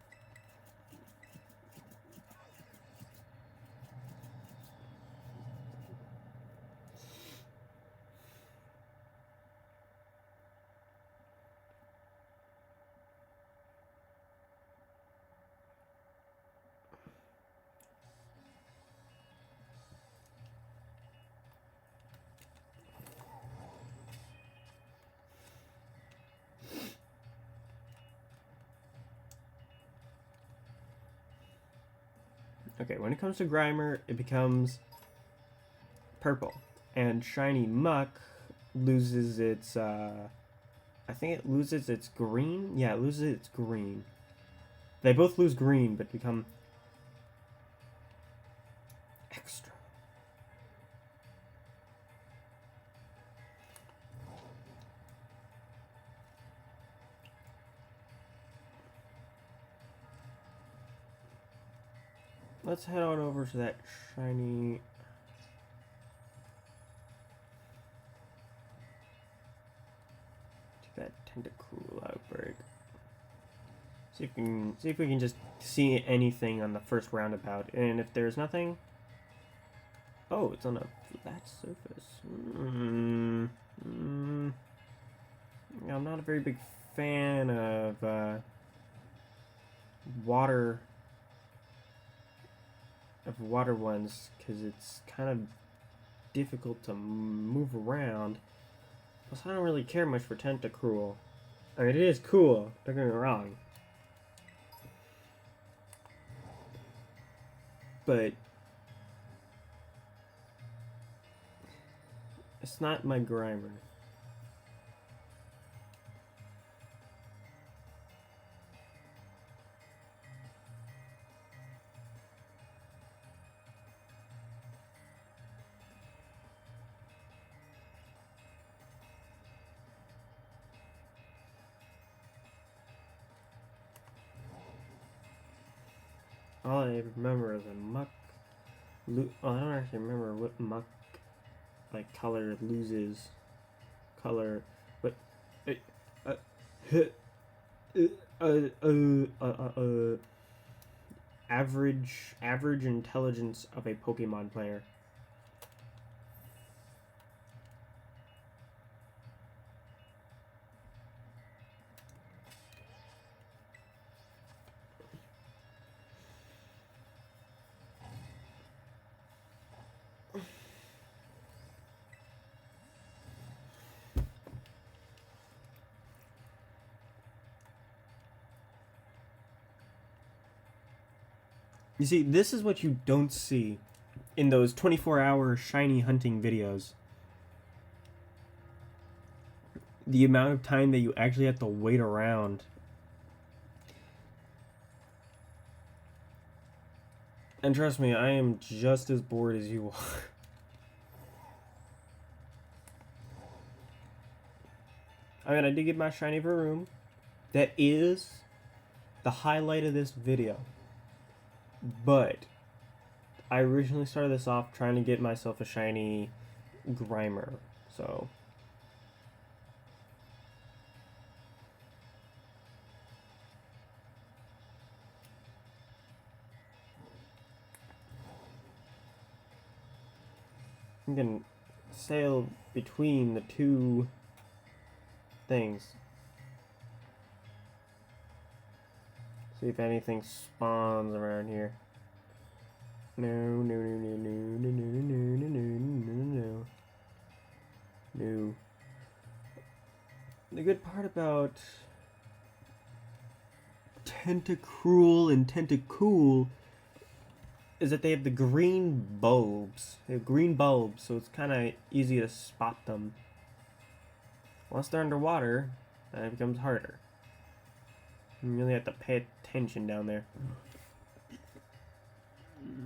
Okay, when it comes to Grimer, it becomes purple. And Shiny Muck loses its, I think it loses its green? Yeah, it loses its green. They both lose green, but become extra. Let's head on over to that shiny... to that Tentacruel outbreak. See if we can just see anything on the first roundabout. And if there's nothing... Oh, it's on a flat surface. I'm not a very big fan of water ones because it's kind of difficult to move around. Plus, I don't really care much for Tentacruel. I mean, it is cool, don't get me wrong. But it's not my Grimer. All I remember is a muck. Well, I don't actually remember what muck, like, color loses. Color. But. Uh, average intelligence of a Pokemon player. You see, this is what you don't see in those 24-hour shiny hunting videos. The amount of time that you actually have to wait around. And trust me, I am just as bored as you are. I mean, I did get my shiny Varoom. That is the highlight of this video. But I originally started this off trying to get myself a shiny Grimer, so I'm gonna sail between the two things. See if anything spawns around here. No, no, no, no, no, no, no, no, no, no, no, no. The good part about Tentacruel and Tentacool is that they have the green bulbs. They have green bulbs, so it's kind of easy to spot them. Once they're underwater, then it becomes harder. You really have to pay attention down there.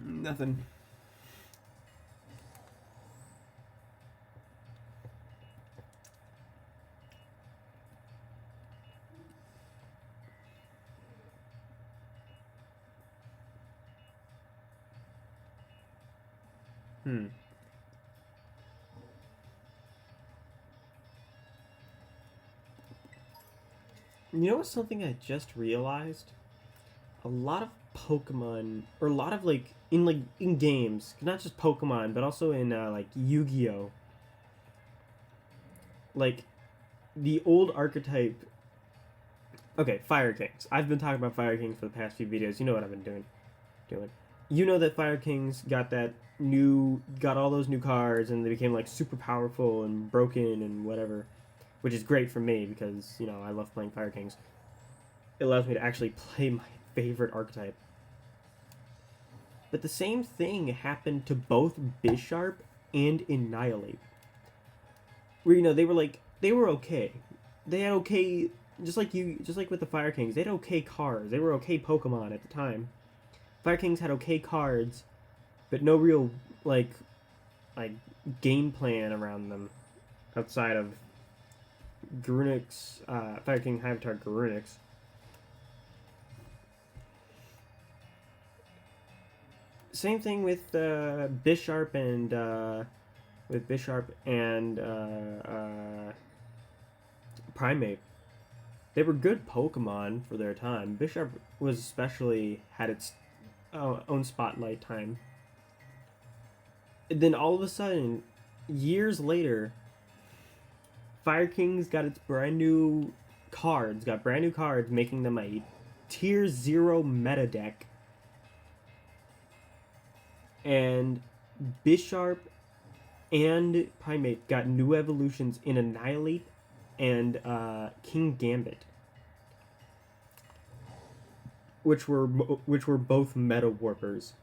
Nothing. You know what's something I just realized? A lot of Pokemon, or a lot of in games, not just Pokemon, but also in like Yu-Gi-Oh. Like the old archetype. Okay, Fire Kings. I've been talking about Fire Kings for the past few videos. You know what I've been doing. You know that Fire Kings got all those new cards, and they became like super powerful and broken and whatever, which is great for me because I love playing Fire Kings. It allows me to actually play my favorite archetype. But the same thing happened to both Bisharp and Annihilate. Where they were okay. They had okay, just like with the Fire Kings, they had okay cards. They were okay Pokemon at the time. Fire Kings had okay cards, but no real like game plan around them outside of Garunix, Fire King Hyvitar Garunix. Same thing with Bisharp and Primate. They were good Pokemon for their time. Bisharp was especially had its own spotlight time. And then all of a sudden, years later, Fire Kings got its brand new cards, making them a tier 0 meta deck. And Bisharp and Primate got new evolutions in Annihilate and King Gambit, which were both Meta Warpers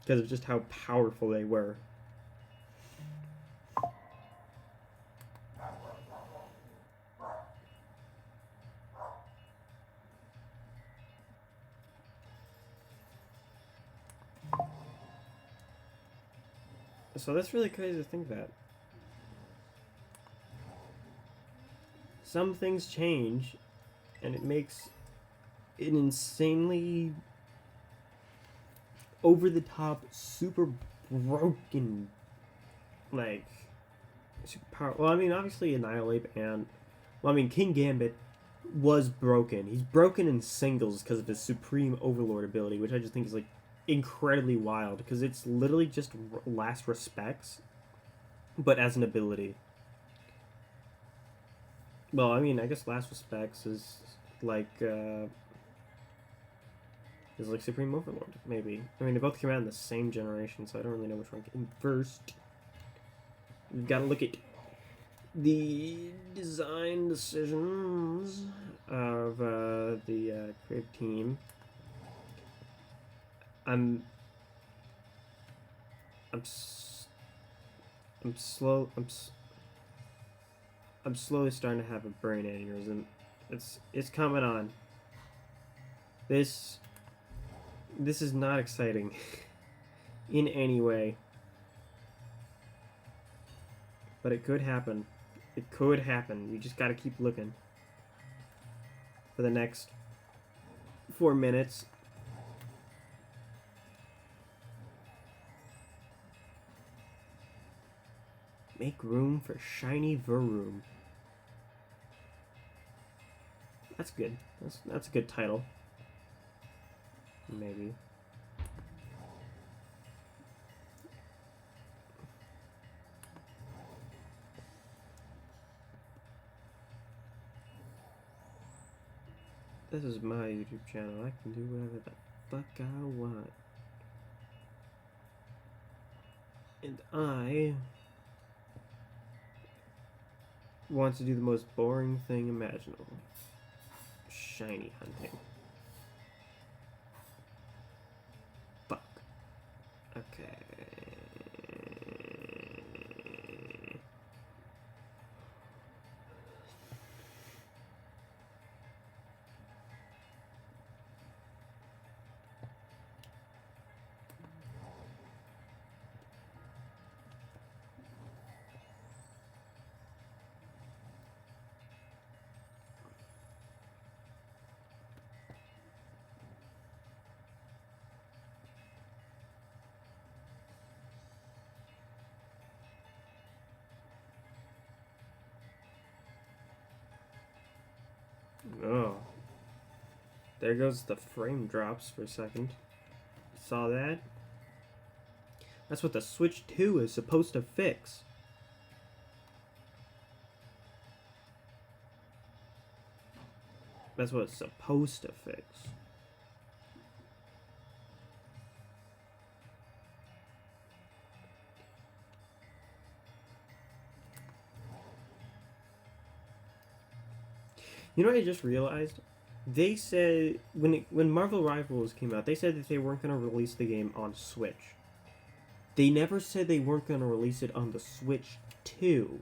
because of just how powerful they were. So that's really crazy to think that. Some things change, and it makes an insanely over-the-top, super broken, like, super powerful. Well, I mean, obviously Annihilate and... Well, I mean, King Gambit was broken. He's broken in singles because of his Supreme Overlord ability, which I just think is, like, incredibly wild, because it's literally just Last Respects, but as an ability. Well, I mean, I guess Last Respects is like Supreme Overlord, maybe. I mean, they both came out in the same generation, so I don't really know which one came first. You've got to look at the design decisions of the creative team. I'm slowly starting to have a brain aneurysm. It's coming on. This is not exciting in any way. But it could happen. It could happen. We just gotta keep looking for the next 4 minutes. Make room for shiny Varoom. That's good. That's a good title. Maybe. This is my YouTube channel. I can do whatever the fuck I want. And I want to do the most boring thing imaginable. Shiny hunting. Fuck. Okay. Oh. There goes the frame drops for a second. Saw that? That's what the Switch 2 is supposed to fix. That's what it's supposed to fix. You know what I just realized? They said when Marvel Rivals came out, they said that they weren't going to release the game on Switch. They never said they weren't going to release it on the Switch 2.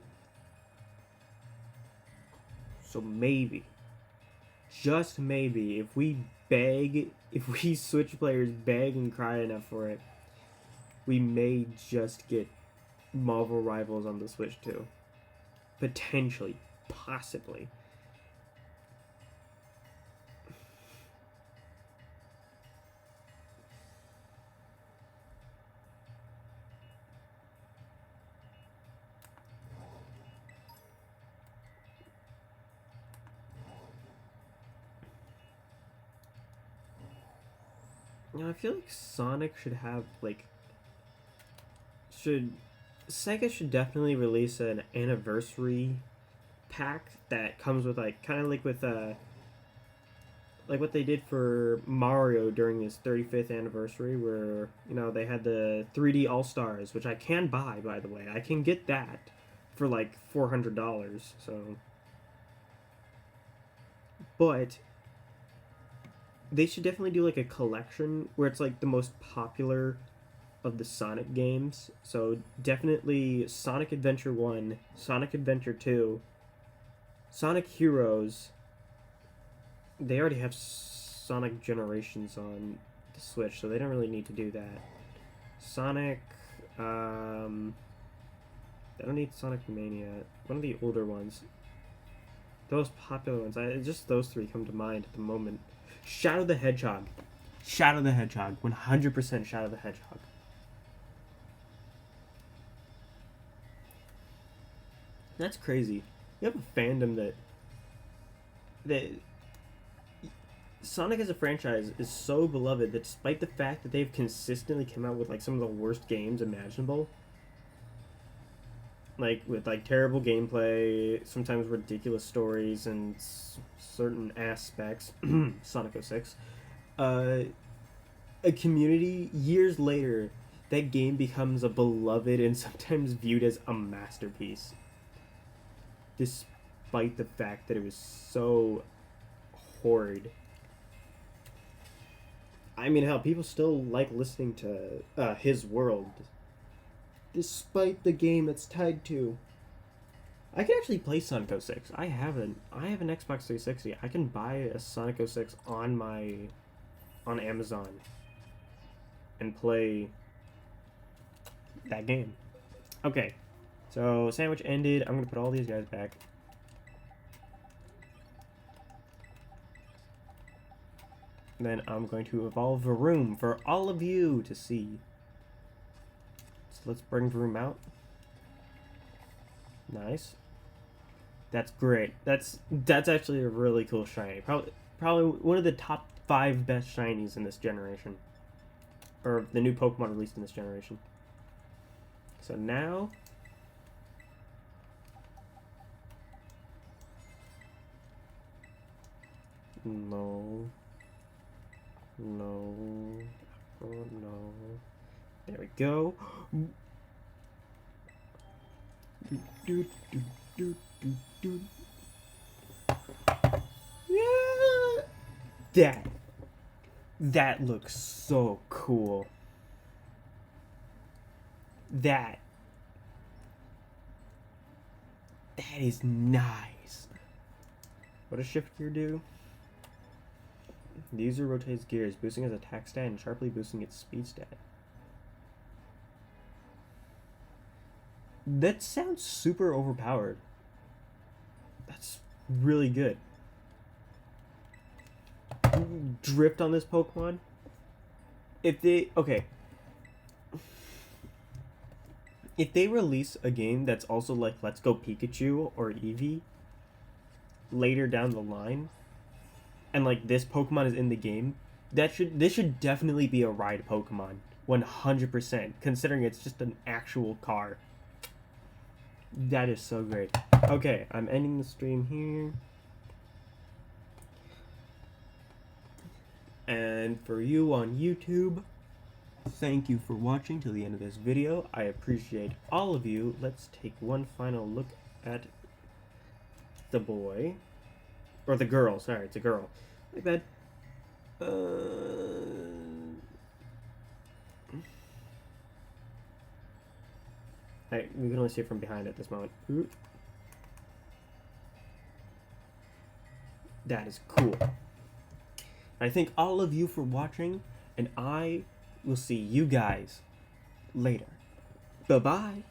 So maybe, just maybe, if we Switch players beg and cry enough for it, we may just get Marvel Rivals on the Switch 2. Potentially. Possibly. I feel like Sonic should have, like... Sega should definitely release an anniversary pack that comes with, like, kind of like with, like what they did for Mario during his 35th anniversary, where they had the 3D All Stars, which I can buy, by the way. I can get that for like $400. So, but they should definitely do like a collection where it's like the most popular of the Sonic games. So definitely Sonic Adventure 1, Sonic Adventure 2, Sonic Heroes. They already have Sonic Generations on the Switch, so they don't really need to do that. Sonic, they don't need Sonic Mania. One of the older ones. Those popular ones. Just those three come to mind at the moment. Shadow the Hedgehog. Shadow the Hedgehog. 100% Shadow the Hedgehog. That's crazy. You have a fandom that Sonic as a franchise is so beloved that despite the fact that they've consistently come out with like some of the worst games imaginable, like with like terrible gameplay, sometimes ridiculous stories and certain aspects, Sonic 06, a community years later, that game becomes a beloved and sometimes viewed as a masterpiece, despite the fact that it was so horrid. I mean, hell, people still like listening to His World, despite the game it's tied to. I can actually play Sonic 06. I have an Xbox 360. I can buy a Sonic 06 on Amazon and play that game. Okay, so sandwich ended. I'm gonna put all these guys back. Then I'm going to evolve Varoom for all of you to see. So let's bring Varoom out. Nice. That's great. That's actually a really cool shiny. Probably one of the top 5 best shinies in this generation. Or the new Pokemon released in this generation. So now no. Oh no. There we go. Yeah. That looks so cool. That is nice. What does shift gear do? The user rotates gears, boosting its attack stat and sharply boosting its speed stat. That sounds super overpowered. That's really good. Drift on this Pokemon? If they release a game that's also like Let's Go Pikachu or Eevee later down the line, and like this Pokemon is in the game, this should definitely be a ride Pokemon, 100%. Considering it's just an actual car. That is so great. Okay, I'm ending the stream here. And for you on YouTube, thank you for watching till the end of this video. I appreciate all of you. Let's take one final look at the boy. Or the girl, sorry, it's a girl. My bad. Hey, we can only see it from behind at this moment. Ooh. That is cool. I thank all of you for watching, and I will see you guys later. Bye-bye.